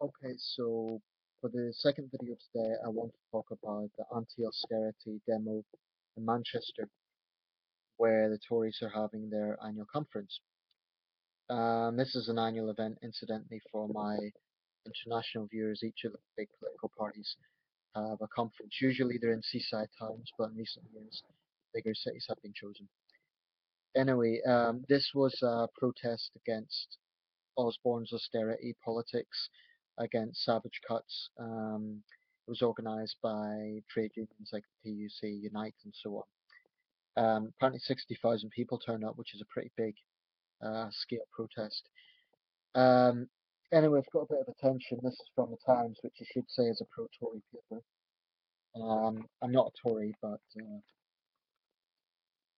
Okay, so for the second video today, I want to talk about the anti-austerity demo in Manchester, where the Tories are having their annual conference. This is an annual event, incidentally, for my international viewers. Each of the big political parties have a conference. Usually they're in seaside towns, but in recent years, bigger cities have been chosen. Anyway, this was a protest against Osborne's austerity politics, against savage cuts. It was organised by trade unions like the PUC, Unite, and so on. Apparently, 60,000 people turned up, which is a pretty big scale protest. Um, anyway, I've got a bit of attention. This is from the Times, which you should say is a pro-Tory paper. I'm not a Tory, but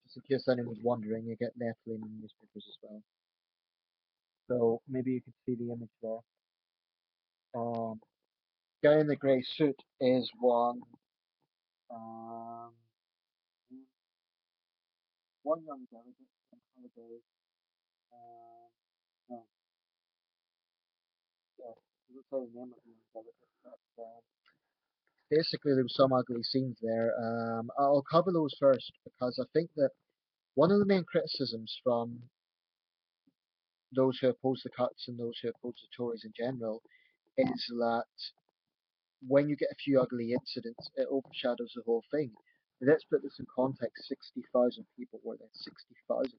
just in case anyone's wondering, you get left-leaning newspapers as well. So maybe you can see the image there. Um, Guy in the grey suit is um, one young delegate from holiday. No, yeah, I don't say the name of the young delegate, but basically there was some ugly scenes there. I'll cover those first because I think that one of the main criticisms from those who oppose the cuts and those who oppose the Tories in general is that when you get a few ugly incidents, it overshadows the whole thing. Let's put this in context: 60,000 people were there. 60,000.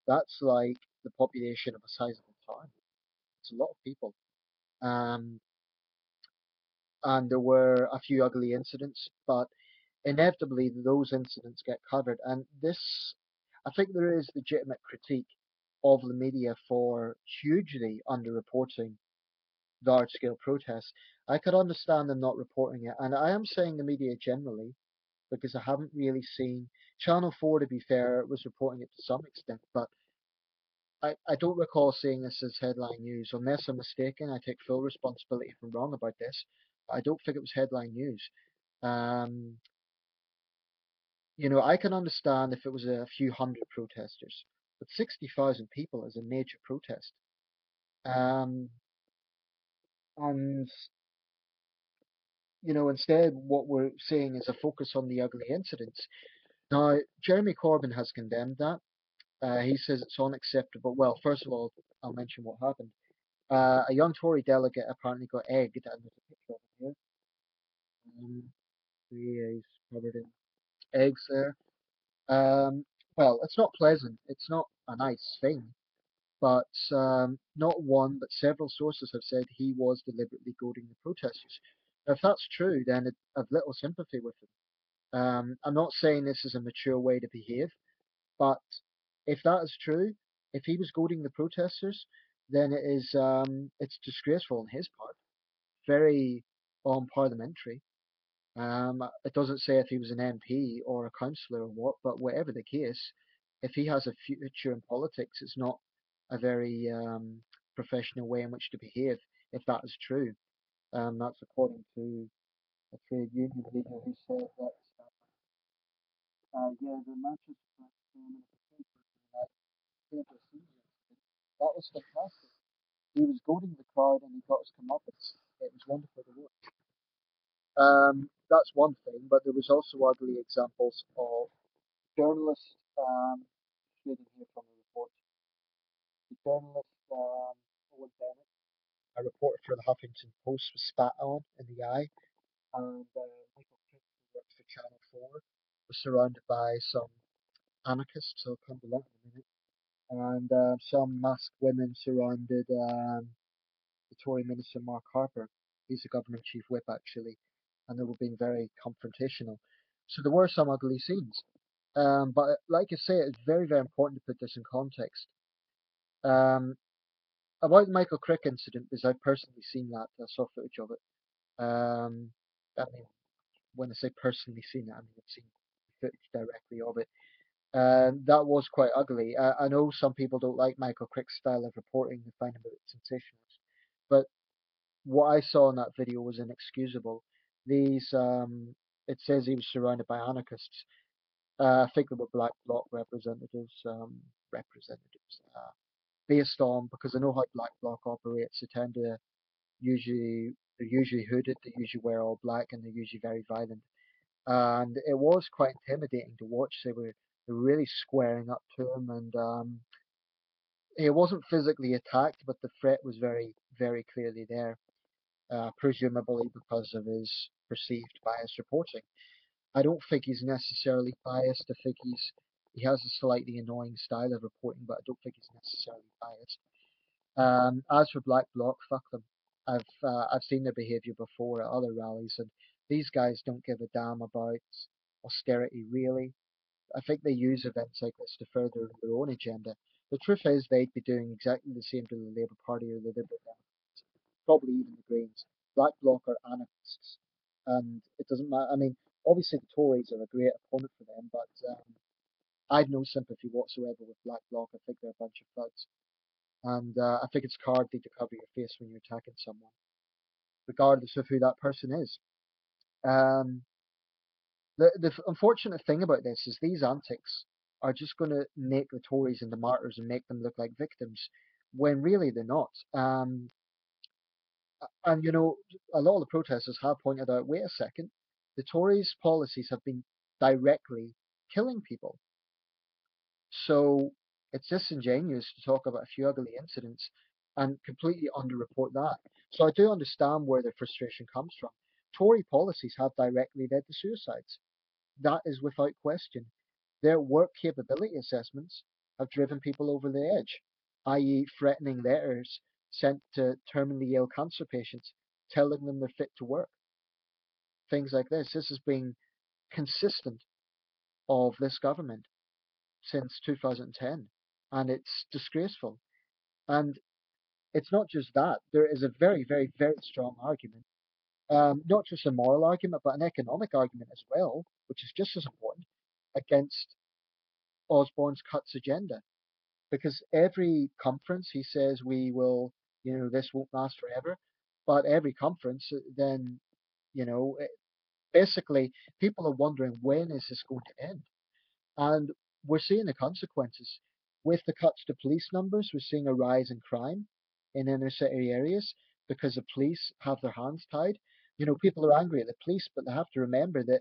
That's like the population of a sizable town. It's a lot of people. Um, and there were a few ugly incidents, but inevitably those incidents get covered. And this, I think there is legitimate critique of the media for hugely underreporting large scale protests. I could understand them not reporting it, and I am saying the media generally, because I haven't really seen Channel 4, to be fair, was reporting it to some extent, but I don't recall seeing this as headline news. Unless I'm mistaken, I take full responsibility if I'm wrong about this. But I don't think it was headline news. Um, I can understand if it was a few hundred protesters, but 60,000 people is a major protest. Um, and instead, what we're seeing is a focus on the ugly incidents. Now, Jeremy Corbyn has condemned that. He says it's unacceptable. Well, first of all, I'll mention what happened. A young Tory delegate apparently got egged, and there's a picture of him here. He's covered in eggs there. Um, well, it's not pleasant. It's not a nice thing. But not one, but several sources have said he was deliberately goading the protesters. Now, if that's true, then I've little sympathy with him. I'm not saying this is a mature way to behave, but if that is true, if he was goading the protesters, then it's disgraceful on his part, very unparliamentary. It doesn't say if he was an MP or a councillor or what, but whatever the case, if he has a future in politics, it's not a very professional way in which to behave, if that is true. That's according to a trade union leader who said that, yeah, the Manchester that was fantastic. He was goading the crowd and he got his comeuppance. It was wonderful to watch. That's one thing, but there was also ugly examples of journalists reading here from the report. The journalist Owen Bennett, a reporter for the Huffington Post, was spat on in the eye, and Michael Crick, who works for Channel 4, was surrounded by some anarchists. I'll come to that in a minute. And some masked women surrounded the Tory minister Mark Harper. He's the government chief whip actually, and they were being very confrontational. So there were some ugly scenes. But like I say, it's very, very important to put this in context. Um, about the Michael Crick incident, because I've personally seen that. I saw footage of it. I mean, when I say personally seen it, I mean I've seen footage directly of it. That was quite ugly. I know some people don't like Michael Crick's style of reporting. They find him a bit sensationalist. But what I saw in that video was inexcusable. These, it says he was surrounded by anarchists. I think they were Black Bloc representatives, based on, because I know how Black Bloc operates. They tend to They're usually hooded, they usually wear all black, and they're usually very violent. And it was quite intimidating to watch. They were really squaring up to him, and he wasn't physically attacked, but the threat was very, very clearly there, presumably because of his perceived biased reporting. I don't think he's necessarily biased. I think he has a slightly annoying style of reporting, but I don't think he's necessarily biased. As for Black Bloc, fuck them. I've seen their behaviour before at other rallies, and these guys don't give a damn about austerity really. I think they use events like this to further their own agenda. The truth is, they'd be doing exactly the same to the Labour Party or the Liberal Democrats, probably even the Greens. Black Bloc are anarchists, and it doesn't matter. I mean, obviously the Tories are a great opponent for them, but I've no sympathy whatsoever with Black Bloc. I think they're a bunch of thugs, and I think it's cowardly to cover your face when you're attacking someone, regardless of who that person is. Um, the unfortunate thing about this is these antics are just going to make the Tories into martyrs and make them look like victims, when really they're not. And a lot of the protesters have pointed out, wait a second, the Tories' policies have been directly killing people. So it's disingenuous to talk about a few ugly incidents and completely underreport that. So I do understand where their frustration comes from. Tory policies have directly led to suicides. That is without question. Their work capability assessments have driven people over the edge, i.e., threatening letters sent to terminally ill cancer patients telling them they're fit to work. Things like this. This has been consistent of this government since 2010, and it's disgraceful. And it's not just that. There is a very, very, very strong argument, not just a moral argument, but an economic argument as well, which is just as important, against Osborne's cuts agenda. Because every conference he says we will, this won't last forever, but every conference, then, you know, it, basically people are wondering when is this going to end, and we're seeing the consequences with the cuts to police numbers. We're seeing a rise in crime in inner city areas because the police have their hands tied. People are angry at the police, but they have to remember that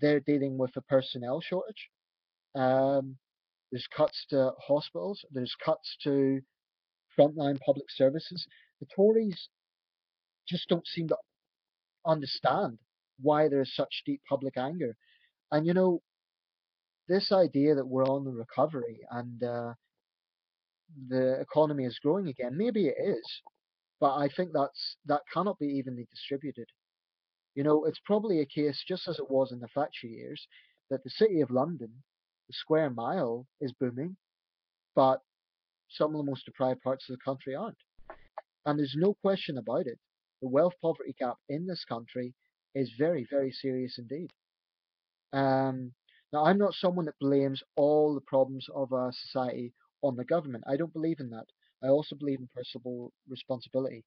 they're dealing with a personnel shortage. Um, there's cuts to hospitals. There's cuts to frontline public services. The Tories just don't seem to understand why there's such deep public anger. And this idea that we're on the recovery and the economy is growing again, maybe it is, but I think that cannot be evenly distributed. It's probably a case, just as it was in the Thatcher years, that the City of London, the square mile, is booming, but some of the most deprived parts of the country aren't. And there's no question about it. The wealth poverty gap in this country is very, very serious indeed. Um, Now, I'm not someone that blames all the problems of our society on the government. I don't believe in that. I also believe in personal responsibility.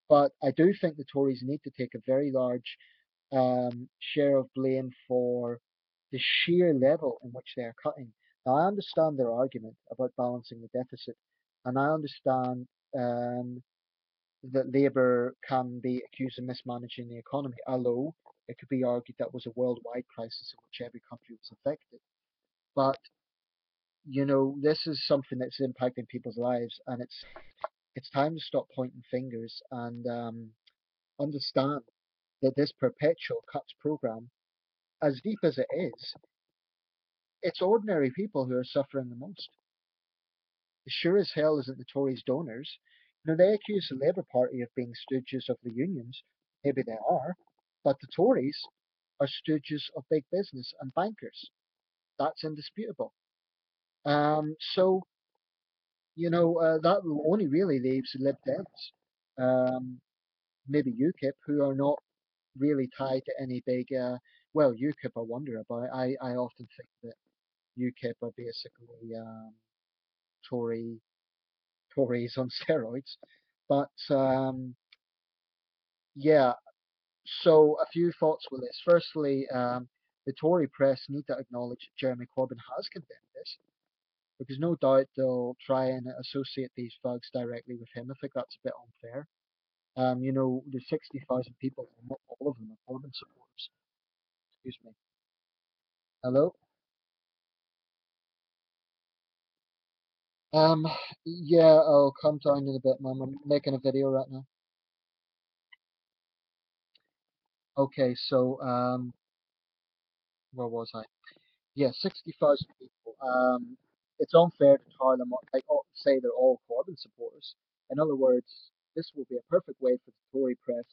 But I do think the Tories need to take a very large share of blame for the sheer level in which they are cutting. Now, I understand their argument about balancing the deficit, and I understand um, that Labour can be accused of mismanaging the economy, although it could be argued that was a worldwide crisis in which every country was affected. But this is something that's impacting people's lives, and it's time to stop pointing fingers and understand that this perpetual cuts program, as deep as it is, it's ordinary people who are suffering the most. Sure as hell isn't the Tories' donors. They accuse the Labour Party of being stooges of the unions. Maybe they are, but the Tories are stooges of big business and bankers. That's indisputable. So that only really leaves the Lib Dems, maybe UKIP, who are not really tied to any big. Well, UKIP, I wonder about. I often think that UKIP are basically Tory Tories on steroids. But yeah, so a few thoughts with this. Firstly, the Tory press need to acknowledge that Jeremy Corbyn has condemned this, because no doubt they'll try and associate these thugs directly with him. I think that's a bit unfair. There's 60,000 people, and not all of them are Corbyn supporters. Excuse me. Hello? Um, yeah, I'll come down in a bit, mum. I'm making a video right now. Okay, so, where was I? Yeah, 60,000 people. It's unfair to tell them, like, say they're all Corbyn supporters. In other words, this will be a perfect way for the Tory press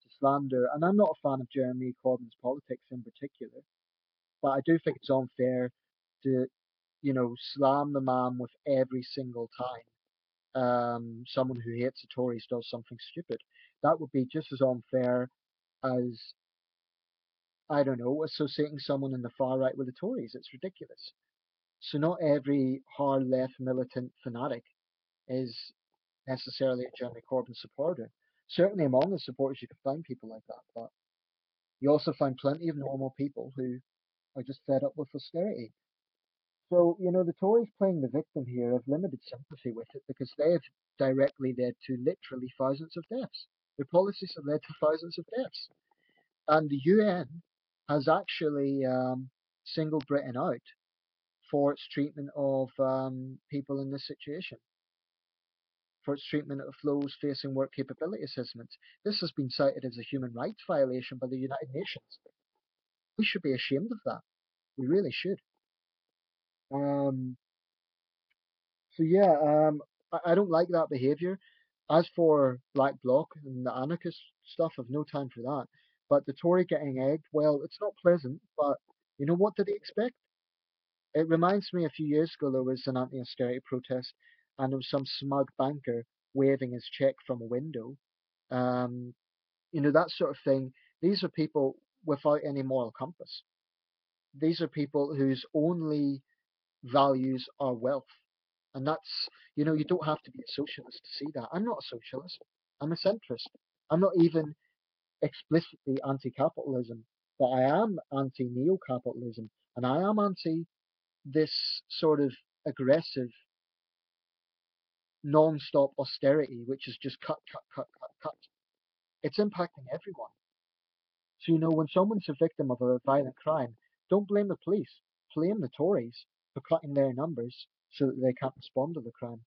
to slander, and I'm not a fan of Jeremy Corbyn's politics in particular, but I do think it's unfair to, slam the man with every single time someone who hates the Tories does something stupid. That would be just as unfair as, I don't know, associating someone in the far right with the Tories. It's ridiculous. So not every hard left militant fanatic is necessarily a Jeremy Corbyn supporter. Certainly among the supporters you can find people like that, but you also find plenty of normal people who are just fed up with austerity. So, the Tories playing the victim here have limited sympathy with it because they have directly led to literally thousands of deaths. Their policies have led to thousands of deaths. And the UN has actually singled Britain out for its treatment of people in this situation, for its treatment of those facing work capability assessments. This has been cited as a human rights violation by the United Nations. We should be ashamed of that. We really should. Um, So yeah, I don't like that behaviour. As for Black Bloc and the anarchist stuff, I've no time for that. But the Tory getting egged, well, it's not pleasant, but what did he expect? It reminds me a few years ago there was an anti-austerity protest and there was some smug banker waving his cheque from a window. Um, that sort of thing. These are people without any moral compass. These are people whose only values are wealth. And that's, you don't have to be a socialist to see that. I'm not a socialist. I'm a centrist. I'm not even explicitly anti-capitalism, but I am anti-neo-capitalism. And I am anti this sort of aggressive, non-stop austerity, which is just cut, cut, cut, cut, cut. It's impacting everyone. So, when someone's a victim of a violent crime, don't blame the police. Blame the Tories for cutting their numbers so that they can't respond to the crime.